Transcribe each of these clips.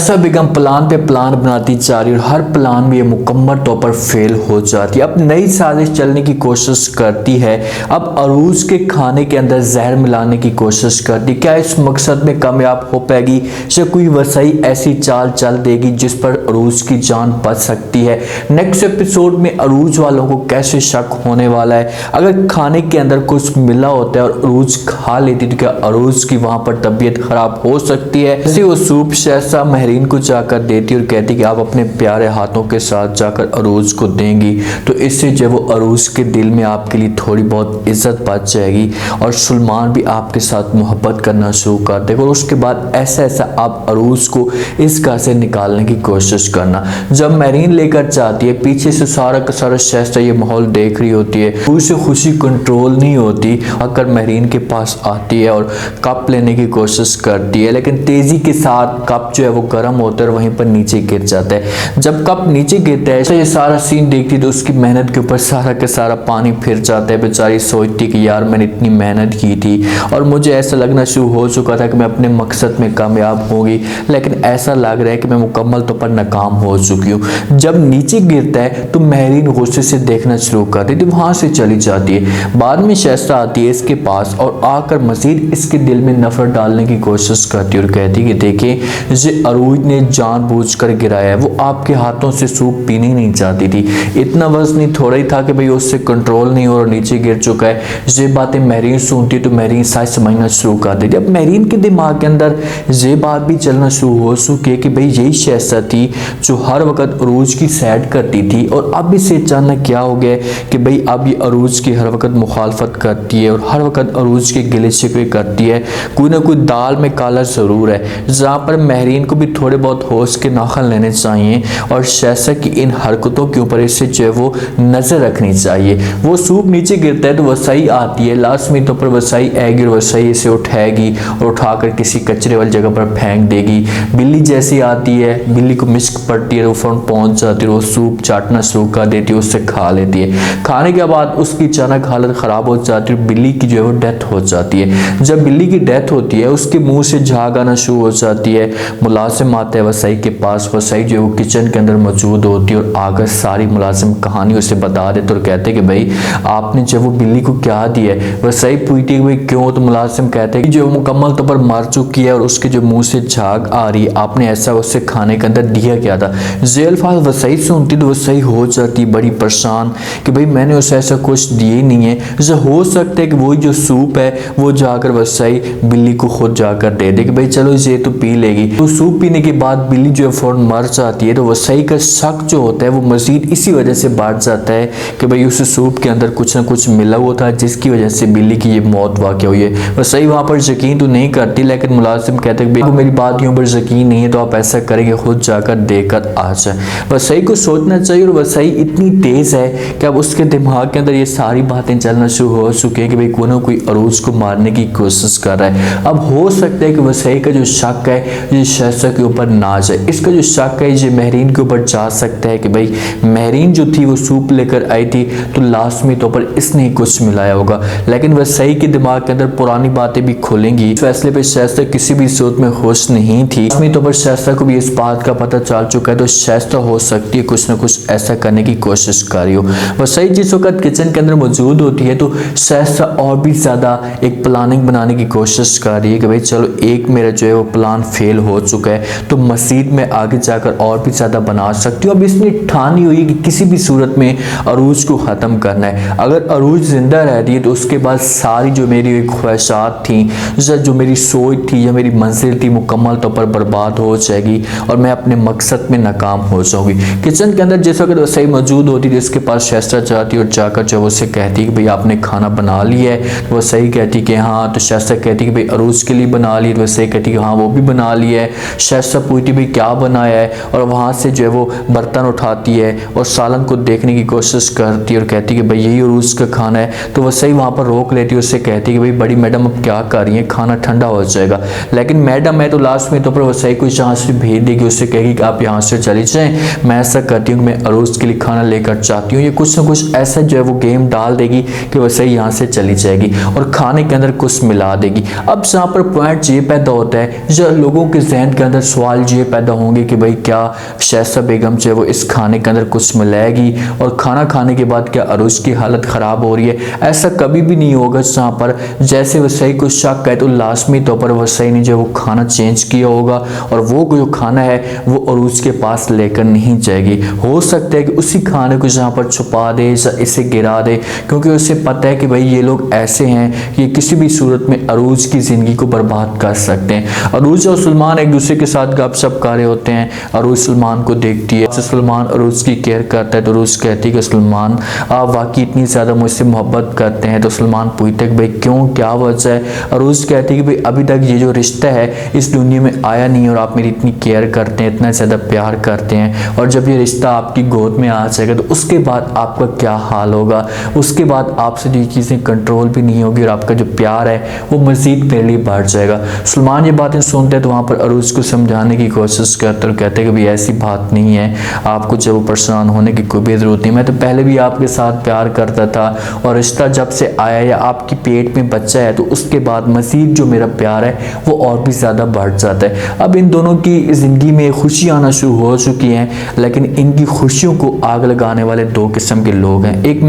ऐसा बेगम प्लान पे प्लान बनाती जा रही और हर प्लान में ये मुकम्मल तौर पर फेल हो जाती है। अब नई साजिश चलने की कोशिश करती है। अब अरूज के खाने के अंदर जहर मिलाने की कोशिश करती। क्या इस मकसद में कामयाब हो पाएगी या कोई वसई ऐसी चाल चल देगी जिस पर अरूज की जान बच सकती है। नेक्स्ट एपिसोड में अरूज वालों को कैसे शक होने वाला है। अगर खाने के अंदर कुछ मिला होता है और अरूज खा लेती तो क्या अरूज की वहां पर तबीयत खराब हो सकती है। ऐसे वो सूप शहसा महरीन को जाकर देती और कहती कि आप अपने प्यारे हाथों के साथ जाकर अरूज को देंगी तो इससे जब वो अरूज के दिल में आपके लिए थोड़ी बहुत इज्जत बच जाएगी और सुलेमान भी आपके साथ मोहब्बत करना शुरू कर देगा। और उसके बाद ऐसा ऐसा आप अरूज को इस घर से निकालने की कोशिश करना। जब महरीन लेकर जाती है पीछे से सारा का सारा शहजा ये माहौल देख रही होती है, उसे खुशी कंट्रोल नहीं होती। आकर महरीन के पास आती है और कप लेने की कोशिश करती है, लेकिन तेजी के साथ कप जो है वो गर्म होता है और वहीं पर नीचे गिर जाता है। जब कप नीचे गिरता है तो ये सारा सीन देखती तो उसकी मेहनत के ऊपर सारा का सारा पानी फिर जाता है। बेचारी सोचती कि यार मैंने इतनी मेहनत की थी और मुझे ऐसा लगना शुरू हो चुका था कि मैं अपने मकसद में कामयाब होगी, लेकिन ऐसा लग रहा है कि मैं मुकम्मल तौर पर नाकाम हो चुकी हूँ। जब नीचे गिरता है तो महरीन गुस्से से देखना शुरू कर देती, वहां से चली जाती है। बाद में शहजा आती है इसके पास और आकर मजीद इसके दिल में नफरत डालने की कोशिश करती है और कहती कि देखिए ये अरूज ने जानबूझकर गिराया है, वो आपके हाथों से सूप पीनी नहीं चाहती थी। इतना वजन ही थोड़ा ही था कि भाई उससे कंट्रोल नहीं हो और नीचे गिर चुका है। ये बातें महरीन सुनती तो महरीन सच समझना शुरू कर देती। अब महरीन के दिमाग के अंदर ये बात भी चलना शुरू हो चुकी है कि भाई यही शहजा थी जो हर वक्त अरूज की सैड करती थी और अब इसे अचानक क्या हो गया कि भाई अब ये अरूज की हर वक्त मुखालफत करती है और हर वक्त अरूज के गिले शिकवे करती है। कोई ना कोई दाल में काला जरूर है। जहाँ पर महरीन को भी थोड़े बहुत होश के नाखन लेने चाहिए और शहजा की इन हरकतों के ऊपर इससे जो है वो नजर रखनी चाहिए। वो सूप नीचे गिरता है तो वसई आती है, लास्ट में तो पर वसई आएगी और वसई इसे उठाएगी और उठाकर किसी कचरे वाली जगह पर फेंक देगी। बिल्ली जैसी आती है, बिल्ली को मिस्क पड़ती है, वो फौरन पहुंच जाती है, वो सूप चाटना शुरू कर देती है, उससे खा लेती है। खाने के बाद उसकी अचानक हालत खराब हो जाती है, बिल्ली की जो है वो डेथ हो जाती है। जब बिल्ली की डेथ होती है उसके मुंह से झाग आना शुरू हो जाती है। मुलाजिम आते हैं वसई के पास, वसई जो है वो किचन के अंदर मौजूद होती है और आकर सारी मुलाजिम कहानी उसे बता देते और कहते कि भाई आपने जो वो बिल्ली को क्या दिया है। वसई पूछती है भाई क्यों, तो मुलाजिम कहते हैं कि जो मुकम्मल तौर पर मर चुकी है और उसके जो मुंह से झाग आ रही है, आपने ऐसा उससे खाने के अंदर दिया क्या था। जेल फाज वसई सुनती तो वसई हो जाती बड़ी परेशान कि भाई मैंने उसे ऐसा कुछ दिए नहीं है। जैसे हो सकता है कि वही जो सूप है वो जाकर वसई बिल्ली को खुद जाकर दे दे कि भाई चलो ये तो पी लेगी। तो सूप पीने के बाद बिल्ली जो है फौरन मर जाती है तो वसई का शक जो होता है वो मजीद इसी वजह से बढ़ जाता है कि भाई उस सूप के अंदर कुछ ना कुछ मिला हुआ था जिसकी वजह से बिल्ली की ये मौत वाक़ हुई है। वसई वहाँ पर यकीन तो नहीं करती, लेकिन मुलाजिम कहते हैं कि मेरी बात यूँ पर यकीन नहीं है तो आप ऐसा करेंगे खुद जाकर देकर आ जाए। वसई को सोचना चाहिए और वसई इतनी तेज है कि अब उसके दिमाग के अंदर ये सारी बातें चलना शुरू हो चुकी है कि भाई कोई ना कोई अरूज को मारने की कोशिश कर रहा है। अब हो सकता है कि वसई का जो शक है ये शहजा के ऊपर ना जाए, इसका जो शक है ये महरीन के ऊपर जा सकता है कि भाई महरीन जो थी वो सूप लेकर आई थी तो लाजमी तौर पर इसने ही कुछ मिलाया होगा। लेकिन वसई के दिमाग के अंदर पुरानी बातें भी खुलेंगी। इस फैसले पे शहजा किसी भी सूरत में खुश नहीं थी। लाजमी तौर पर शहजा को भी इस बात का पता चल चुका है तो शहजा हो सकती है कुछ ना कुछ ऐसा करने की कोशिश कर रही हो। वसई जिस वक्त किचन के अंदर मौजूद होती है तो शहजा और भी ज्यादा एक प्लानिंग बनाने की कोशिश कर रही है कि भाई चलो एक मेरा जो है वो प्लान फेल हो चुका है तो मजीद में आगे जाकर और भी ज्यादा बना सकती हूँ। अब इसने ठानी हुई कि किसी भी सूरत में अरूज को खत्म करना है। अगर अरूज जिंदा रहती है तो उसके बाद सारी जो मेरी ख्वाहिशात थी, जो मेरी सोच थी या मेरी मंजिल थी मुकम्मल तौर पर बर्बाद हो जाएगी और मैं अपने मकसद में नाकाम हो जाऊंगी। किचन के अंदर जिस वक्त वसई मौजूद होती थी उसके पास शहजा जाती और जाकर जो उससे कहती कि भाई आपने खाना बना लिया है। तो वसई कहती कि हाँ, तो शहजा कहती कि भाई अरूज के लिए बना ली, तो वसई कहती कि हाँ वो भी बना लिया है। शहजा पूछती भाई क्या बनाया है और वहाँ से जो है वो बर्तन उठाती है और सालन को देखने की कोशिश करती है और कहती कि भाई यही अरूज का खाना है। तो वसई वहाँ पर रोक लेती है, उससे कहती कि भाई बड़ी मैडम अब क्या कर रही है, खाना ठंडा हो जाएगा। लेकिन मैडम है तो लास्ट में तो पर वसई को यहाँ से भेज देगी, उससे कहेगी कि आप यहाँ से चली जाएं, मैं ऐसा करती हूँ मैं अरूज के लिए खाना लेकर चाहती हूँ। ये कुछ ना कुछ ऐसा जो है वो गेम डाल देगी कि वसई यहाँ से चली जाएगी और खाने के अंदर कुछ मिला देगी। अब यहाँ पर पॉइंट ये पैदा होता है जो लोगों के जहन के अंदर सवाल ये पैदा होंगे कि भाई क्या शहज़ाद बेगम जो है वो इस खाने के अंदर कुछ मिलाएगी और खाना खाने के बाद क्या अरूज की हालत ख़राब हो रही है। ऐसा कभी भी नहीं होगा। जहाँ पर जैसे वसई को शक है तो लाजमी तौर पर वसई ने जो वो खाना चेंज किया होगा और वो जो खाना है वो अरूज के पास लेकर नहीं जाएगी। हो सकता है कि उसी खाने को जहाँ पर छुपा दे या इसे गिरा दे, क्योंकि उसे पता है कि भाई ये लोग ऐसे हैं कि किसी भी सूरत में अरूज की ज़िंदगी को बर्बाद कर सकते हैं। अरूज और सलमान एक दूसरे के साथ गपशप कर रहे होते हैं। अरूज सलमान को देखती है, सलमान अरूज की केयर करता है तो अरूज कहती है कि सलमान आप वाकई इतनी ज़्यादा मुझसे मोहब्बत करते हैं। तो सलमान पूछते हैं कि भाई क्यों, क्या वजह है। अरूज कहती है कि भाई अभी तक ये जो रिश्ता है इस दुनिया में आया नहीं और आप मेरी इतनी केयर करते हैं, इतना ज़्यादा प्यार करते हैं, और जब ये रिश्ता आपकी गोद में आ जाएगा तो उसके बाद आपका क्या हाल होगा। उसके बाद आपसे ये चीज़ें कंट्रोल भी नहीं होगी और आपका जो प्यार है वो मज़ीद मेरे लिए बढ़ जाएगा। सलमान ये बातें सुनते हैं तो वहाँ पर अरूज को समझाने की कोशिश करते और कहते हैं कि भाई ऐसी बात नहीं है, आपको जब परेशान होने की कोई भी ज़रूरत नहीं। मैं तो पहले भी आपके साथ प्यार करता था और रिश्ता जब से आया या आपकी पेट में बच्चा है तो उसके बाद मज़ीद जो मेरा प्यार है वो और भी ज़्यादा बढ़ जाता है। अब इन दोनों की ज़िंदगी में खुशी आना शुरू हो चुकी हैं, लेकिन इनकी खुशियों को आग लगाने वाले दो किस्म के लोग हैं। एक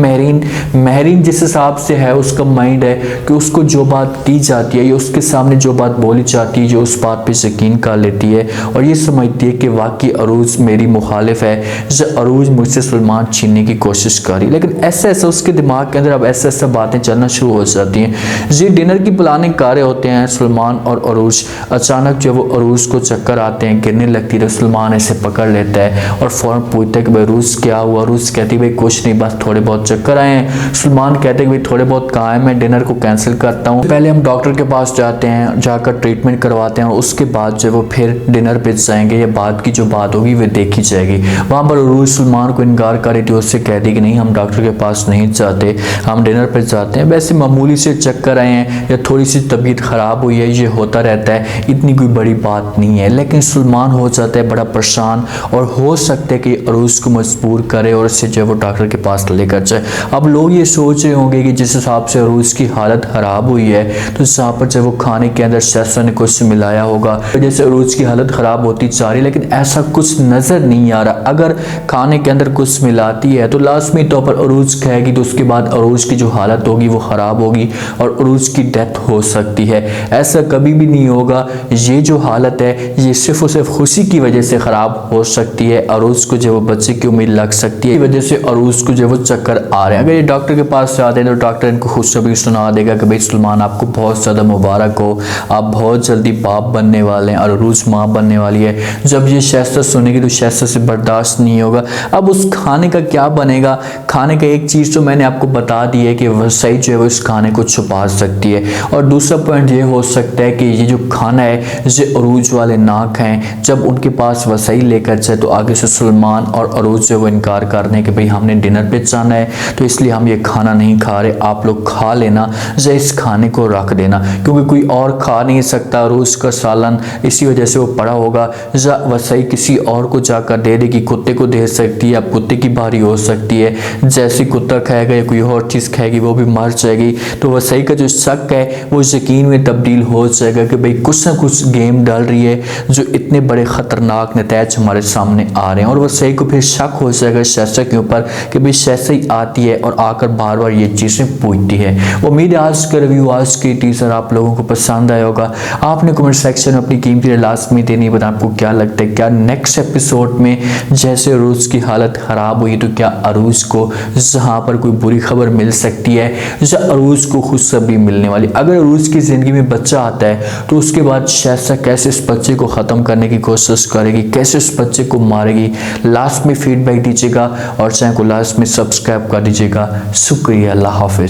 महरीन जिस हिसाब से है उसका माइंड है कि उसको जो बात की जाती है या उसके सामने जो बात बोली जाती है जो उस बात पे यकीन कर लेती है और ये समझती है कि वाकई अरूज मेरी मुखालिफ है, जो अरूज मुझसे सलमान छीनने की कोशिश कर रही। लेकिन ऐसे ऐसे उसके दिमाग के अंदर अब ऐसे ऐसे बातें चलना शुरू हो जाती हैं। ये डिनर की प्लानिंग कर रहे होते हैं सलमान और अरूज। अचानक जो वो अरूज को चक्कर आते हैं, गिरने लगती है। सलमान ऐसे पकड़ लेता है और फ़ौरन पूछता है कि भाई अरूज क्या हुआ। अरूज कहती है भाई कुछ नहीं, बस थोड़े बहुत चक्कर आए हैं। सलमान कहते हैं कि भाई थोड़े बहुत कहाँ है, मैं डिनर को कैंसिल करता हूँ। पहले हम डॉक्टर के पास जाते हैं, जाकर ट्रीटमेंट करवाते हैं और उसके बाद जो वो फिर डिनर पे जाएंगे या बाद की जो बात होगी वो देखी जाएगी। वहाँ पर अरूज सलमान को इनकार कर रही थी, उससे कह दी कि नहीं हम डॉक्टर के पास नहीं जाते, हम डिनर पे जाते हैं। वैसे मामूली से चक्कर आए हैं या थोड़ी सी तबीयत ख़राब हुई है, ये होता रहता है, इतनी कोई बड़ी बात नहीं है। लेकिन सलमान हो जाता है बड़ा परेशान और हो सकता है कि अरूज को मजबूर करे और इससे जो वो डॉक्टर के पास लेकर जाए। अब लोग ये सोच रहे होंगे कि जिस हिसाब से अरूज की हालत ख़राब हुई है तो जहाँ पर जब वो खाने के अंदर शहज़ाद ने कुछ मिलाया होगा जैसे अरूज की हालत ख़राब होती जा रही, लेकिन ऐसा कुछ नज़र नहीं आ रहा। अगर खाने के अंदर कुछ मिलाती है तो लाजमी तौर पर अरूज खाएगी तो उसके बाद अरूज की जो हालत होगी वो ख़राब होगी और अरूज की डेथ हो सकती है। ऐसा कभी भी नहीं होगा। ये जो हालत है ये सिर्फ और सिर्फ खुशी की वजह से ख़राब हो सकती है। अरूज को जो वो बच्चे की उम्मीद लग सकती है, वजह से अरूज को जो वो चक्कर आ रहे हैं। अगर ये डॉक्टर के पास जाते हैं तो डॉक्टर इनको खुशखबरी सुना देगा कि भाई सलमान आपको बहुत ज़्यादा मुबारक हो, आप बहुत जल्दी बाप बनने वाले हैं और अरूज माँ बनने वाली है। जब ये शहज़ाद सुनेगी तो शहज़ाद से बर्दाश्त नहीं होगा। अब उस खाने का क्या बनेगा। खाने का एक चीज़ तो मैंने आपको बता दी है कि वसई जो है वो इस खाने को छुपा सकती है, और दूसरा पॉइंट ये हो सकता है कि ये जो खाना है ये अरूज वाले नाक हैं, जब उनके पास वसई लेकर जाए तो आगे से सलमान और अरूज जो वो इनकार कर दें कि भाई हमने डिनर पे जाना है तो इसलिए हम ये खाना नहीं खा रहे, आप लोग खा लेना या इस खाने को रख देना, क्योंकि कोई और खा नहीं सकता अरूज का सालन, इसी वजह से वो पड़ा होगा। या वसई किसी और को जाकर दे देगी, कुत्ते को दे सकती है, अब कुत्ते की बारी हो सकती है, जैसे कुत्ता खाएगा या कोई और चीज़ खाएगी वो भी मर जाएगी। तो वसई का जो शक है वो यकीन में तब्दील हो जाएगा कि भाई कुछ ना कुछ गेम डाल रही है जो इतने बड़े ख़तरनाक नतीजे हमारे सामने आ रहे हैं, और वसई को फिर शक हो जाएगा शहज़ाद के ऊपर कि भाई शहज़ाद आती है और आकर बार बार ये चीज़ें पूछती है। उम्मीद है आज का रिव्यू, आज की टीजर आप लोगों को पसंद आया होगा। आपने कमेंट सेक्शन में अपनी कीमती लास्ट में देनी, बता आपको क्या लगता है, क्या नेक्स्ट एपिसोड में जैसे अरूज की हालत ख़राब हुई तो क्या अरूज को जहाँ पर कोई बुरी खबर मिल सकती है या अरूज को खुशखबरी मिलने वाली। अगर अरूज की ज़िंदगी में बच्चा आता है तो उसके बाद शहज़ाद कैसे इस बच्चे को ख़त्म करने की कोशिश करेगी, कैसे इस बच्चे को मारेगी। लास्ट में फीडबैक दीजिएगा और चैनल को लास्ट में सब्सक्राइब कर दीजिएगा। शुक्रिया, अल्लाह हाफिज़।